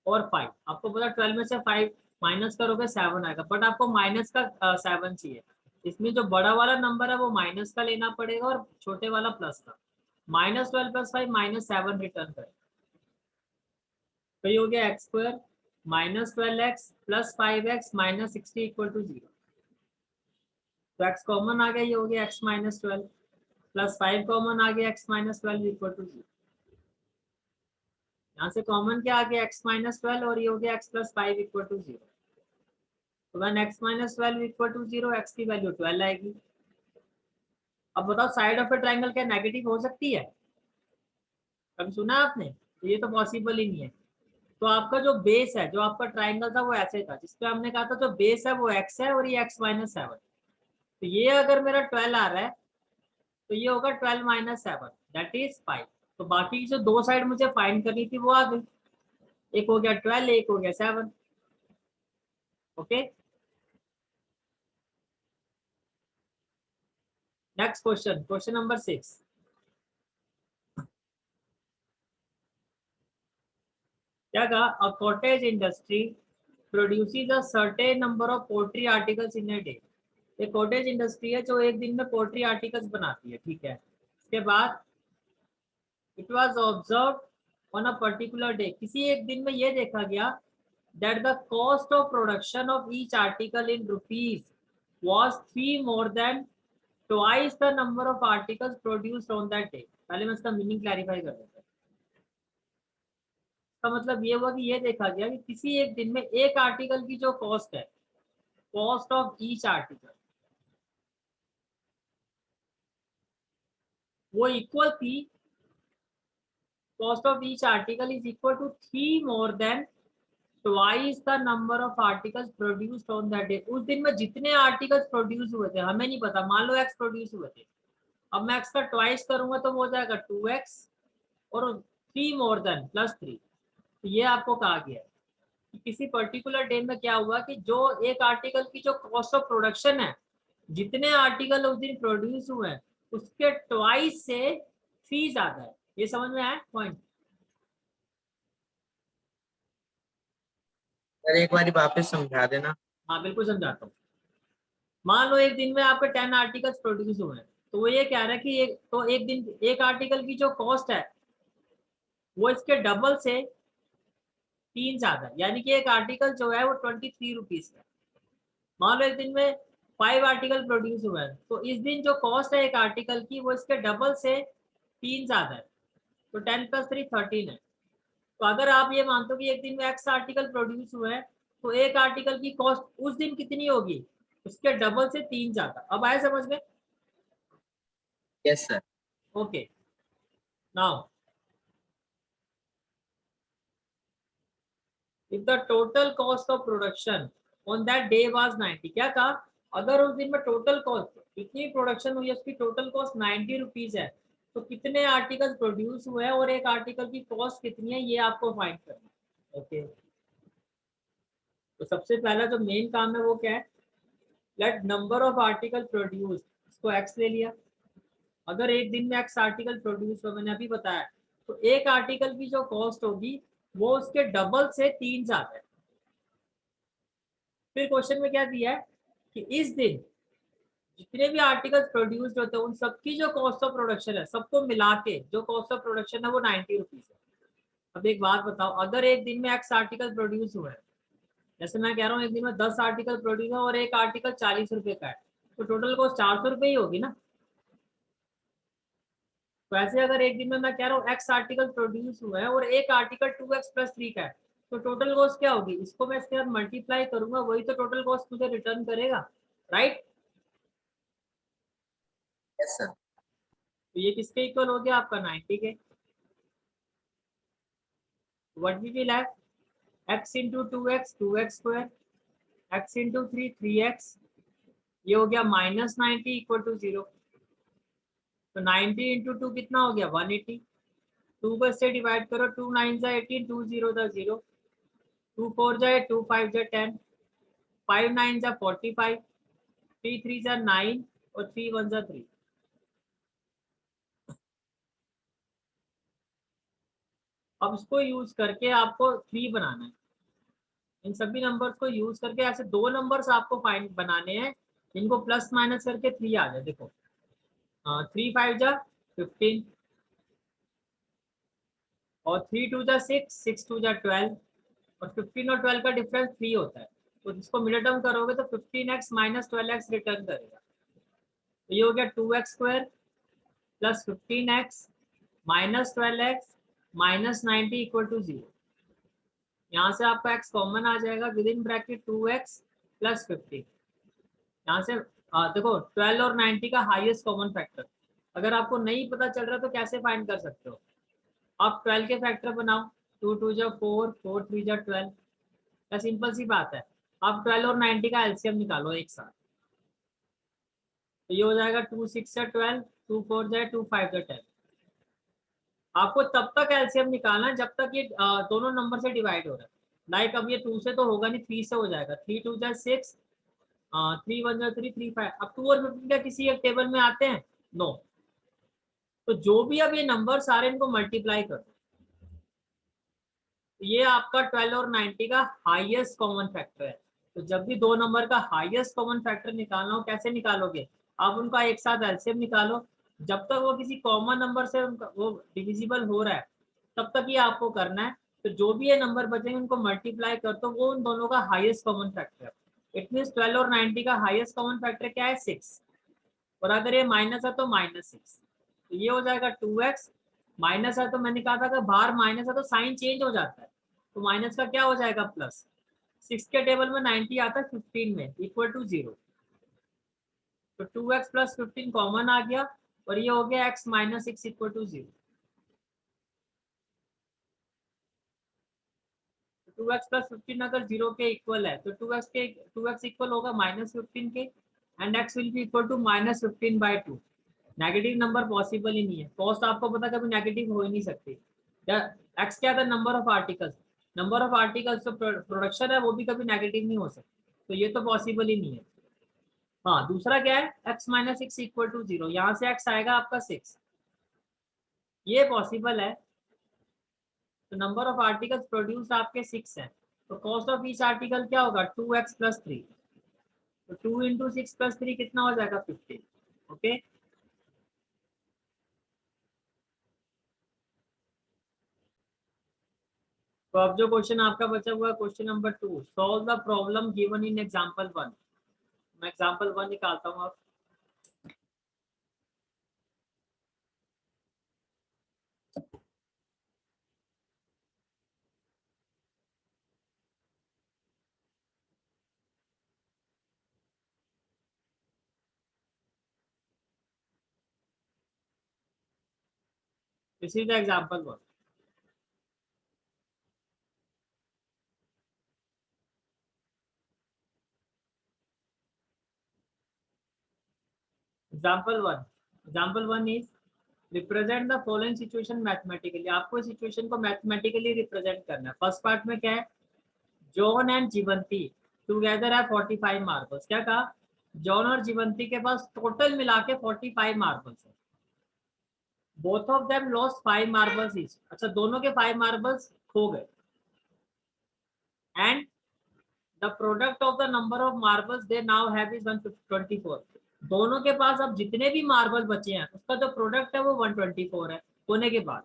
और 5, आपको पता 12 में से 5 माइनस करोगे 7 आएगा, बट आपको माइनस का 7 चाहिए, इसमें जो बड़ा वाला नंबर है वो माइनस का लेना पड़ेगा और छोटे वाला प्लस का, माइनस 12 प्लस 5 माइनस 7 रिटर्न करें, तो ये हो गया x square minus 12x plus 5x minus 60 equal to 0, तो x कॉमन आ गया, ये हो गया x माइनस 12 प्लस 5 कॉमन आ गया x माइनस 12 इक्वल टू 0, यहाँ से कॉमन क्या आ गया x माइनस 12 और ये हो गया x प्लस 5 इक्वल टू 0, तो when x minus 12 equal to 0 x की वैल्यू 12 आएगी। अब बताओ साइड ऑफ ए ट्राइंगल क्या नेगेटिव हो सकती है, कभी सुना आपने, तो ये तो पॉसिबल ही नहीं है। तो आपका जो बेस है, जो आपका ट्राइंगल था वो ऐसे था जिसपे हमने कहा था जो बेस है वो x है और ये x माइनस 7, तो ये अगर मेरा 12 आ रहा है तो ये होगा 12 माइनस 7 दैट इज 5, तो बाकी की जो दो साइड मुझे फाइंड करनी थी वो आ गई, एक हो गया 12 एक हो गया 7। Okay, next question, question number 6। क्या कहा, a cottage industry produces a certain number of poultry articles in a day, एक कॉटेज इंडस्ट्री है जो एक दिन में पोल्ट्री आर्टिकल्स बनाती है, ठीक है। इसके बाद it was observed on a particular day, किसी एक दिन में ये देखा गया that the cost of production of each article in rupees was 3 more than twice the number of articles produced on that day। पहले मैं इसका मीनिंग क्लैरिफाई कर देता हूँ, इसका मतलब ये हुआ कि ये देखा गया कि किसी एक दिन में एक आर्टिकल की जो कॉस्ट है, कॉस्ट ऑफ ईच आर्टिकल, वो इक्वल थी, cost of each article is equal to 3 more than twice the number of articles produced on that day. उस दिन में जितने आर्टिकल्स प्रोड्यूस हुए थे हमें नहीं पता, मान लो एक्स प्रोड्यूस हुए थे, अब मैं x का ट्वाइस करूंगा तो वो हो जाएगा 2x और 3 मोर देन +3। तो ये आपको कहा गया है कि किसी पर्टिकुलर डे में क्या हुआ कि जो एक आर्टिकल की जो कॉस्ट ऑफ प्रोडक्शन है, जितने आर्टिकल उस दिन प्रोड्यूस हुए हैं उसके ट्वाइस से फी ज्यादा है। ये समझ में आया पॉइंट?
सर एक बार वापस समझा देना।
हाँ बिल्कुल समझाता हूँ। मान लो एक दिन में आपके 10 आर्टिकल्स प्रोड्यूस हुए हैं, तो वो ये कह रहा है कि एक दिन एक आर्टिकल की जो कॉस्ट है वो इसके डबल से 3 ज्यादा है, यानी कि एक आर्टिकल जो है वो 23 रुपीज का। मान लो एक दिन में 5 आर्टिकल प्रोड्यूस हुए हैं, तो इस दिन जो कॉस्ट है एक आर्टिकल की वो इसके डबल से 3 ज्यादा है, तो 10 + 3 13 है। तो अगर आप ये मानते हो कि एक दिन में x आर्टिकल प्रोड्यूस हुए हैं, तो एक आर्टिकल की कॉस्ट उस दिन कितनी होगी, उसके डबल से 3 ज्यादा। अब आए समझ में?
Yes sir.
Okay, now if the total cost of production on that day was 90, क्या कहा, अगर उस दिन में टोटल कॉस्ट कितनी प्रोडक्शन हुई है उसकी टोटल कॉस्ट 90 रुपीज है, तो कितने आर्टिकल प्रोड्यूस हुए हैं और एक आर्टिकल की कॉस्ट कितनी है ये आपको फाइंड करना है। ओके, तो सबसे पहला जो मेन काम है वो क्या है, let number of article produce, इसको एक्स ले लिया। अगर एक दिन में एक्स आर्टिकल प्रोड्यूस हो, मैंने अभी बताया, तो एक आर्टिकल की जो कॉस्ट होगी वो उसके डबल से 3 ज्यादा है। फिर क्वेश्चन में क्या दिया है कि इस दिन जितने भी आर्टिकल्स प्रोड्यूस्ड होते हैं उन सबकी जो कॉस्ट ऑफ प्रोडक्शन है सबको मिला के जो कॉस्ट ऑफ प्रोडक्शन है वो 90 रुपीज है। अब एक बात बताओ, अगर एक दिन में एक्स आर्टिकल प्रोड्यूस हुए हैं, जैसे मैं कह रहा हूँ एक दिन में 10 आर्टिकल प्रोड्यूस है और एक आर्टिकल 40 रुपए का है, तो टोटल कॉस्ट 400 रुपए ही होगी ना। तो ऐसे अगर एक दिन में मैं कह रहा हूँ एक्स आर्टिकल प्रोड्यूस हुआ है और एक आर्टिकल 2x + 3 का है, तो टोटल कॉस्ट क्या होगी, इसको मैं इसके साथ मल्टीप्लाई करूंगा, वही तो टोटल कॉस्ट मुझे रिटर्न करेगा, राइट?
Yes sir.
तो ये किसके इक्वल हो गया आपका 90 के। What we will have, x into 2x 2x², x into 3 3x, ये हो गया -90 = 0। तो 90 इंटू 2 कितना हो गया 180, 2 को इससे डिवाइड करो, 2 9 जा 18, 2 0 जा 0, 2 4 जाए 2 5 जा 10, 5 9 जा 45, 3 3 जा 9 और 3 1 जा 3। अब इसको यूज करके आपको 3 बनाना है। इन सभी नंबर्स को यूज करके ऐसे दो नंबर्स आपको फाइंड बनाने हैं जिनको प्लस माइनस करके 3 आ जाए। देखो 3 5 जा 15 और 3 2 जा 6, 6 2 जा 12 और 15 और 12 का डिफरेंस 3 होता है, तो जिसको मिडिल टर्म करोगे तो 15x - 12x रिटर्न करेगा। तो ये हो गया 2x² + 15x - 12x - 90 = 0। यहाँ से आपका x कॉमन आ जाएगा, विद इन ब्रैकेट 2x + 15। यहाँ से देखो 12 और 90 का हाईएस्ट कॉमन फैक्टर, अगर आपको नहीं पता चल रहा तो कैसे फाइंड कर सकते हो, आप 12 के फैक्टर बनाओ, 2 2 जा 4, 4 3 जा 12, या सिंपल सी बात है, आप 12 और 90 का एलसीएम निकालो एक साथ, तो ये हो जाएगा 2 6 जा 12, 2 4 जाए 2 5 जा 10। आपको तब तक एलसीएम निकालना है जब तक ये दोनों नंबर से डिवाइड हो रहा है। लाइक अब ये 2 से तो होगा नहीं, 3 से हो जाएगा, 3 2 जा 6, 3 1 जा 3, 3 5। अब 2 और 15 क्या किसी एक टेबल में आते हैं? नो। तो जो भी अब ये नंबर सारे इनको मल्टीप्लाई कर दो, ये आपका 12 और 90 का हाईएस्ट कॉमन फैक्टर है। तो जब भी दो नंबर का हाईएस्ट कॉमन फैक्टर निकालना हो, कैसे निकालोगे, आप उनका एक साथ एलसीएम निकालो, जब तक वो किसी कॉमन नंबर से वो डिविजिबल हो रहा है तब तक ये आपको करना है। तो जो भी ये नंबर बचेंगे उनको मल्टीप्लाई कर दो, वो उन दोनों का हाईएस्ट कॉमन फैक्टर है। इट मीन 12 और 90 का हाईएस्ट कॉमन फैक्टर क्या है 6, और अगर ये माइनस है तो -6, तो ये हो जाएगा 2x। माइनस है तो मैंने कहा था कि बाहर माइनस है तो साइन चेंज हो जाता है, तो माइनस का क्या हो जाएगा प्लस, 6 के टेबल में 90 आता है 15 में = 0, तो 2x + 15 कॉमन आ गया और ये हो गया x - 6 = 0। 2x + 15 अगर 0 के इक्वल है तो 2x इक्वल होगा -15 के, and x will be equal to -15/2। Negative number possible ही नहीं है। कॉस्ट आपको पता कभी नेगेटिव हो ही नहीं सकती। एक्स क्या था, number of articles. Number of articles तो प्रोडक्शन है, वो भी कभी नेगेटिव नहीं हो सकती, तो ये तो पॉसिबल ही नहीं है। हाँ, दूसरा क्या है, x minus six equal to 0, यहाँ से x आएगा आपका 6, ये पॉसिबल है। तो नंबर ऑफ आर्टिकल्स प्रोड्यूस आपके 6 है, तो कॉस्ट ऑफ ईच आर्टिकल क्या होगा, 2x प्लस 3। तो 2 इंटू 6 प्लस 3 कितना हो जाएगा, 15। ओके, तो अब जो क्वेश्चन आपका बचा हुआ है, question number 2, solve the problem given in example 1। मैं एग्जांपल 1 निकालता हूँ अब। This is the example 1। Example 1 is represent the following situation mathematically. आपको सिचुएशन को मैथमेटिकली रिप्रेजेंट करना है। फर्स्ट पार्ट में क्या है, जॉन एंड जीवंती टुगेदर है 45 मार्बल्स। क्या कहा, जॉन और जीवंती के पास टोटल मिला के 45 मार्बल्स है। Both of them lost 5 marbles each. अच्छा, दोनों के 5 मार्बल्स खो गए। And the product of the number of marbles they now have is 124। दोनों के पास अब जितने भी मार्बल बचे हैं उसका जो प्रोडक्ट है वो 124 है होने के बाद।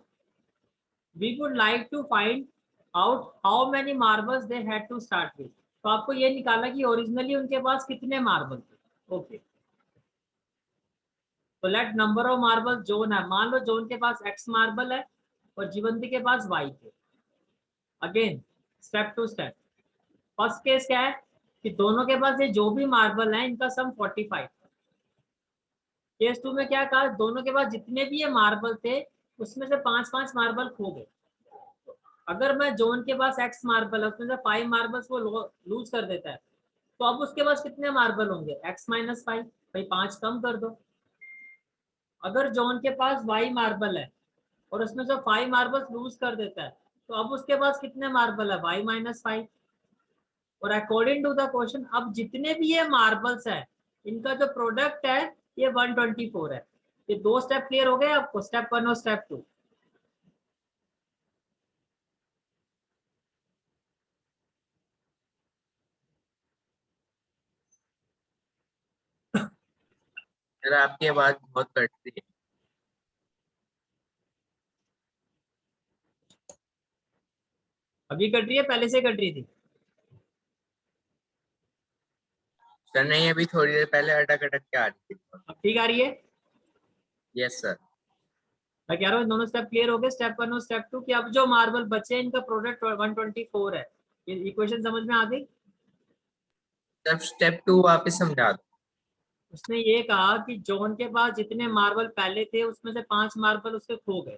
We would like to find out how many marbles they had to start with. तो आपको ये निकाला कि ओरिजिनली उनके पास कितने मार्बल थे। ओके, तो let number of marble zone है, मान लो जोन के पास x मार्बल है और जीवंती के पास y थे। Again step to step. First case क्या है कि दोनों के पास ये जो भी मार्बल है इनका सम 45 था। केस 2 में क्या कहा, दोनों के पास जितने भी ये मार्बल थे उसमें से 5-5 मार्बल खो गए। अगर मैं जोन के पास x मार्बल है उसमें से 5 मार्बल्स वो लूज कर देता है, तो अब उसके पास कितने मार्बल होंगे, x माइनस 5। भाई 5 कम कर दो। अगर जॉन के पास y मार्बल है और उसमें से 5 मार्बल्स लूज कर देता है, तो अब उसके पास कितने मार्बल है, y माइनस 5। और अकॉर्डिंग टू द क्वेश्चन अब जितने भी ये मार्बल्स है इनका जो प्रोडक्ट है ये 124 है। ये दो स्टेप क्लियर हो गए आपको, स्टेप 1 और स्टेप 2।
सर आपकी आवाज बहुत कट रही है।
अभी कट रही है, पहले से कट रही थी।
सर नहीं, अभी थोड़ी देर पहले अटक अटक के आ रही थी।
अब ठीक आ रही है।
Yes sir.
मैं कह रहा हूँ दोनों स्टेप क्लियर हो गए, स्टेप 1 और स्टेप 2, कि अब जो मार्बल बचे हैं इनका प्रोडक्ट 124 है। ये इक्वेशन समझ में आ गई।
सर स्टेप 2 वापस समझा दो।
उसने ये कहा कि जॉन के पास जितने मार्बल पहले थे उसमें से 5 मार्बल उसके खो गए।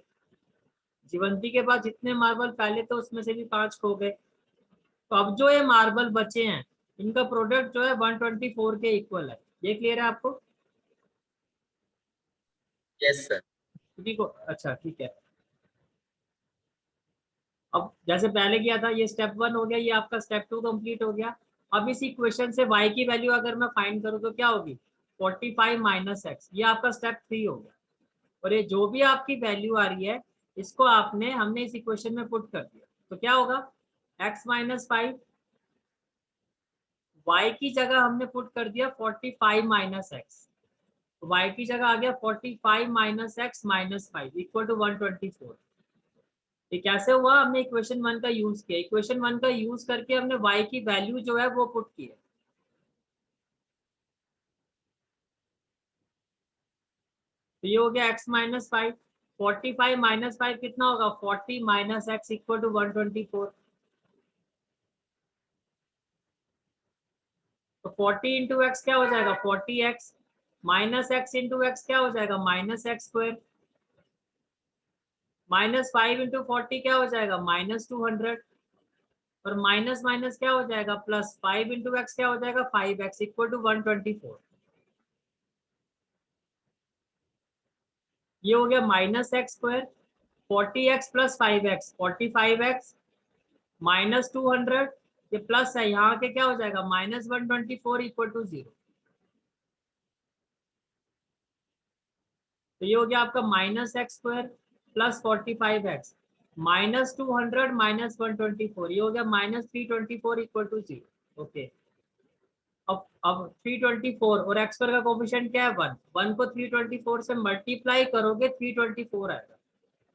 जीवंती के पास जितने मार्बल पहले थे उसमें से भी 5 खो गए। तो अब जो ये मार्बल बचे हैं इनका प्रोडक्ट जो है 124 के इक्वल है। ये क्लियर है आपको।
Yes sir.
ठीक हो, अच्छा ठीक है। अब जैसे पहले किया था, ये स्टेप 1 हो गया, ये आपका स्टेप 2 कंप्लीट हो गया। अब इस इक्वेशन से y की वैल्यू अगर मैं फाइंड करूँ तो क्या होगी, 45 माइनस एक्स। ये आपका स्टेप 3 हो गया। और ये जो भी आपकी वैल्यू आ रही है इसको हमने इस इक्वेशन में पुट कर दिया, तो क्या होगा, x माइनस 5, y की जगह हमने पुट कर दिया 45 माइनस एक्स। y की जगह आ गया 45 minus x minus 5 equal to 124। ये कैसे हुआ, हमने इक्वेशन 1 का यूज किया। इक्वेशन 1 का यूज करके हमने y की वैल्यू जो है वो पुट की है। तो ये हो गया x माइनस 5। 45 माइनस 5 कितना होगा, 40 माइनस एक्स इक्वल टू 124। तो 40 इंटू एक्स क्या हो जाएगा, 40x minus x into x क्या हो जाएगा, minus x square. Minus 5 into 40 क्या हो जाएगा, माइनस 200। और माइनस माइनस क्या हो जाएगा, प्लस 5 इंटू एक्स क्या हो जाएगा, 5x इक्वल टू 124। ये हो गया -x², 40x plus 5x 45x minus 200, ये प्लस है, यहाँ के क्या हो जाएगा -124 इक्वल टू 0। तो ये हो गया आपका -x² प्लस 45x -200 -124, ये हो गया -324 इक्वल टू 0। ओके, अब 324 और x² का कोफिशिएंट क्या है 1, 1 को 324 से मल्टीप्लाई करोगे 324 आएगा।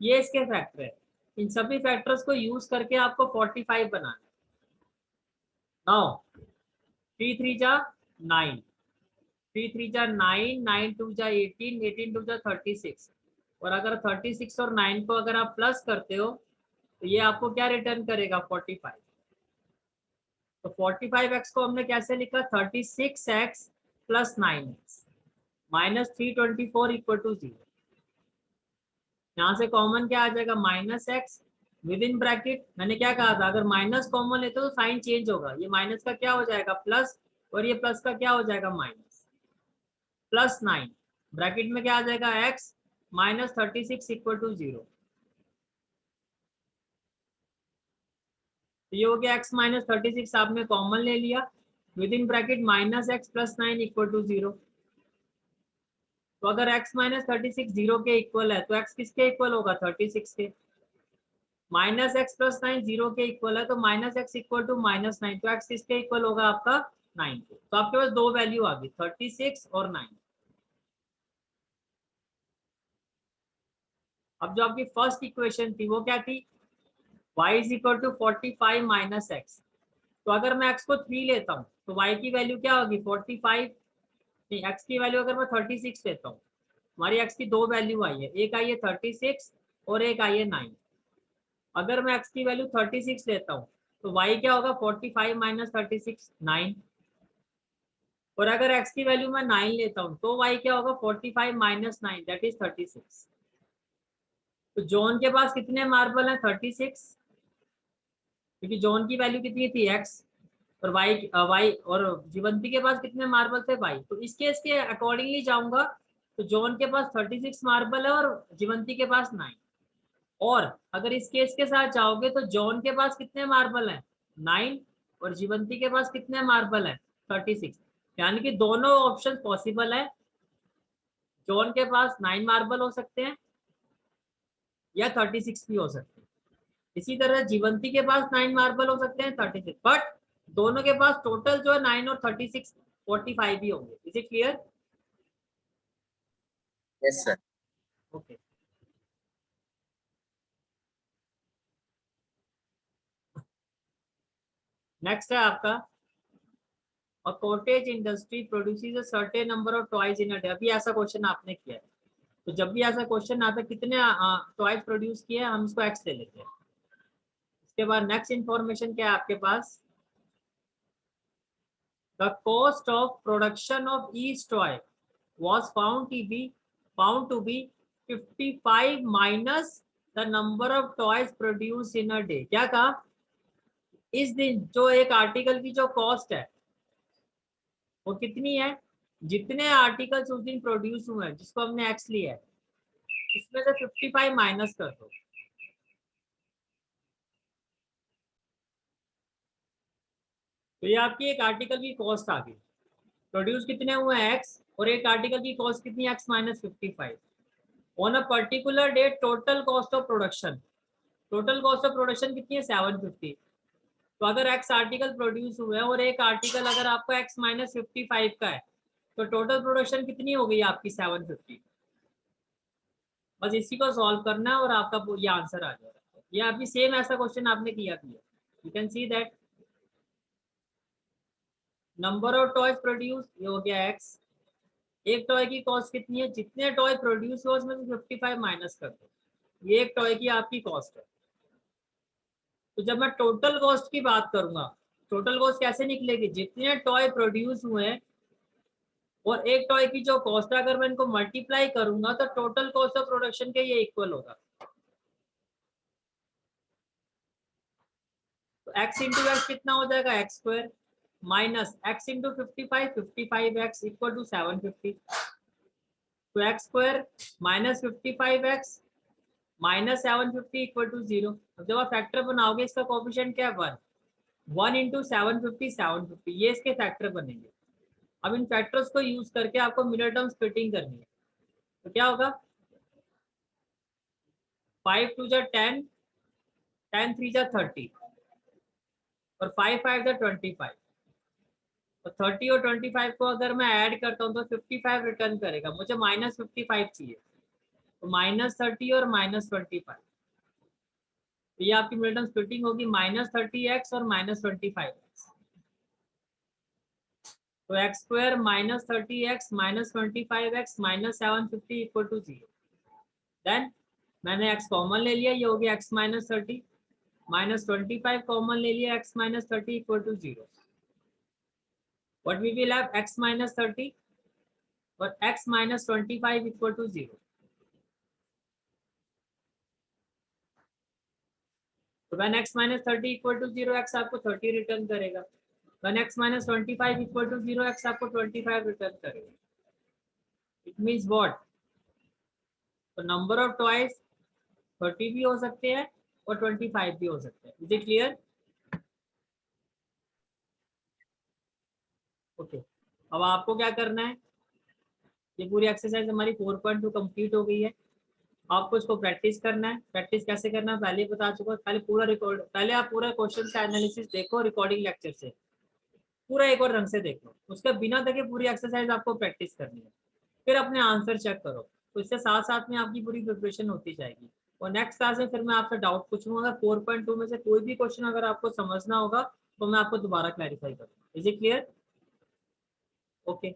ये इसके फैक्टर है। इन सभी फैक्टर्स को यूज करके आपको 45 बनाना है। नाउ 3 3 जा 9, 3 3 जा 9, 9 2 जा 18, 18 2 जा 36, और अगर 36 और 9 को अगर आप प्लस करते हो तो ये आपको क्या रिटर्न करेगा 45। तो 45x को हमने कैसे लिखा 36x plus 9x minus 324 equal to 0। यहाँ से कॉमन क्या आ जाएगा -x विद इन ब्रैकेट। मैंने क्या कहा था अगर माइनस कॉमन लेते तो साइन चेंज होगा, ये माइनस का क्या हो जाएगा प्लस, और ये प्लस का क्या हो जाएगा माइनस, प्लस 9 ब्रैकेट में क्या आ जाएगा x माइनस 36 इक्वल टू 0। तो ये हो गया x माइनस 36 आपने कॉमन ले लिया, within bracket -x plus 9 equal to 0। तो अगर x माइनस 36 0 के इक्वल है तो x किसके इक्वल होगा 36 के, -x प्लस 9 0 के इक्वल है तो -x इक्वल टू -9, तो x किसके इक्वल होगा आपका 9 के। तो आपके पास दो वैल्यू आ गई 36 और 9। अब जो आपकी फर्स्ट इक्वेशन थी वो क्या थी y is equal to 45 minus x. तो अगर मैं x को 3 लेता हूँ तो y की वैल्यू क्या होगी 45, नहीं x की वैल्यू अगर मैं 36 लेता हूँ, हमारी x की दो वैल्यू आई है, एक आई है 36 और एक आई है 9। अगर मैं x की वैल्यू 36 लेता हूँ तो y क्या होगा 45 माइनस 36 9, और अगर x की वैल्यू मैं 9 लेता हूँ तो y क्या होगा 45 माइनस 9 दैट इज 36। तो जॉन के पास कितने मार्बल हैं 36, क्योंकि जॉन की वैल्यू कितनी थी x, और y और जीवंती के पास कितने मार्बल थे y। तो इस केस के अकॉर्डिंगली जाऊंगा तो जॉन के पास 36 मार्बल है और जीवंती के पास 9। और अगर इस केस के साथ जाओगे तो जॉन के पास कितने मार्बल हैं 9 और जीवंती के पास कितने मार्बल हैं 36, यानी कि दोनों ऑप्शन पॉसिबल है। जॉन के पास 9 मार्बल हो सकते हैं या 36 भी हो सकते हैं, इसी तरह जीवंती के पास 9 मार्बल हो सकते हैं 36, बट दोनों के पास टोटल जो है 9 और 36 45 ही होंगे। Is it clear?
Yes sir.
Okay, next है आपका a cottage industry produces a certain number of toys in a day. अभी ऐसा क्वेश्चन आपने किया है, तो जब भी ऐसा क्वेश्चन आता है कितने टॉयज प्रोड्यूस किए हम इसको एक्स ले लेते हैं। इसके बाद नेक्स्ट इंफॉर्मेशन क्या है आपके पास, the cost of production of each toy was found to be 55 minus the number of toys produced in a day। क्या कहा इस दिन जो एक आर्टिकल की जो कॉस्ट है वो कितनी है, जितने आर्टिकल्स उस दिन प्रोड्यूस हुए हैं जिसको हमने एक्स लिया है इसमें से 55 माइनस कर दो। तो ये आपकी एक आर्टिकल की कॉस्ट आ गई, प्रोड्यूस कितने हुए हैं एक्स, और एक आर्टिकल की कॉस्ट कितनी है x minus 55। On a particular day total cost of production, total cost of production कितनी है 750। तो अगर एक्स आर्टिकल प्रोड्यूस हुए हैं और एक आर्टिकल अगर आपको एक्स माइनस 55 का है तो टोटल प्रोडक्शन कितनी हो गई आपकी 750। बस इसी को सॉल्व करना है और आपका ये आंसर आ जाएगा। ये अभी सेम ऐसा क्वेश्चन आपने किया था, you can see that number of toys produce ये हो गया एक्स, एक टॉय की कॉस्ट कितनी है, जितने टॉय प्रोड्यूस हो उसमें से 55 माइनस कर दो, ये एक टॉय की आपकी कॉस्ट है। तो जब मैं टोटल कॉस्ट की बात करूंगा, टोटल कॉस्ट कैसे निकलेगी, जितने टॉय प्रोड्यूस हुए हैं और एक टॉय की जो कॉस्ट है अगर मैं इनको मल्टीप्लाई करूंगा तो टोटल कॉस्ट ऑफ प्रोडक्शन के ये इक्वल होगा। तो x इंटू एक्स कितना हो जाएगा x² minus x into 55 55x equal to 750। तो x square minus 55x minus 750 equal to 0। अब जब आप फैक्टर बनाओगे इसका कोफिशिएंट क्या है 1, 1 इंटू 750 750, ये इसके फैक्टर बनेंगे। अब इन फैक्टर्स को यूज करके आपको मिडल टर्म स्प्लिटिंग करनी है। तो क्या होगा 5 2 जा 10, 10 3 जा 30 और 5 5 जा 25। तो 30 और 25 को अगर मैं ऐड करता हूँ तो 55 रिटर्न करेगा, मुझे माइनस 55 चाहिए। तो माइनस 30 और माइनस 25, तो ये आपकी मिडल टर्म स्प्लिटिंग होगी माइनस 30x और माइनस 25x। तो x square minus 30x minus 25x minus 750 equal to 0। Then मैंने x कॉमन ले लिया, ये हो गया x माइनस 30 माइनस 25 कॉमन ले लिया, x minus 30 equal to 0। What we will have x minus 30 और x minus 25 equal to 0. तो when x minus 30 equal to 0, x आपको 30 रिटर्न करेगा। when x minus 25 equal to 0, x आपको 25 return करेगा। It means what? तो number of toys 30 भी हो सकते हैं और 25 भी हो सकते हैं। Is it clear? ओके, अब आपको क्या करना है, ये पूरी एक्सरसाइज हमारी 4.2 कंप्लीट हो गई है। आपको इसको प्रैक्टिस करना है। प्रैक्टिस कैसे करना है पहले ही बता चुका। पहले पूरा रिकॉर्ड, पहले आप पूरा क्वेश्चन का एनालिसिस देखो रिकॉर्डिंग लेक्चर से, पूरा एक और रंग से देखो, उसके बिना देखे पूरी एक्सरसाइज आपको प्रैक्टिस करनी है। फिर अपने आंसर चेक करो, तो इससे साथ साथ में आपकी पूरी प्रिपरेशन होती जाएगी। और नेक्स्ट क्लास में फिर मैं आपसे डाउट पूछूंगा, अगर 4.2 में से कोई भी क्वेश्चन अगर आपको समझना होगा तो मैं आपको दोबारा क्लैरिफाई करूँगा। Is it clear? ओके।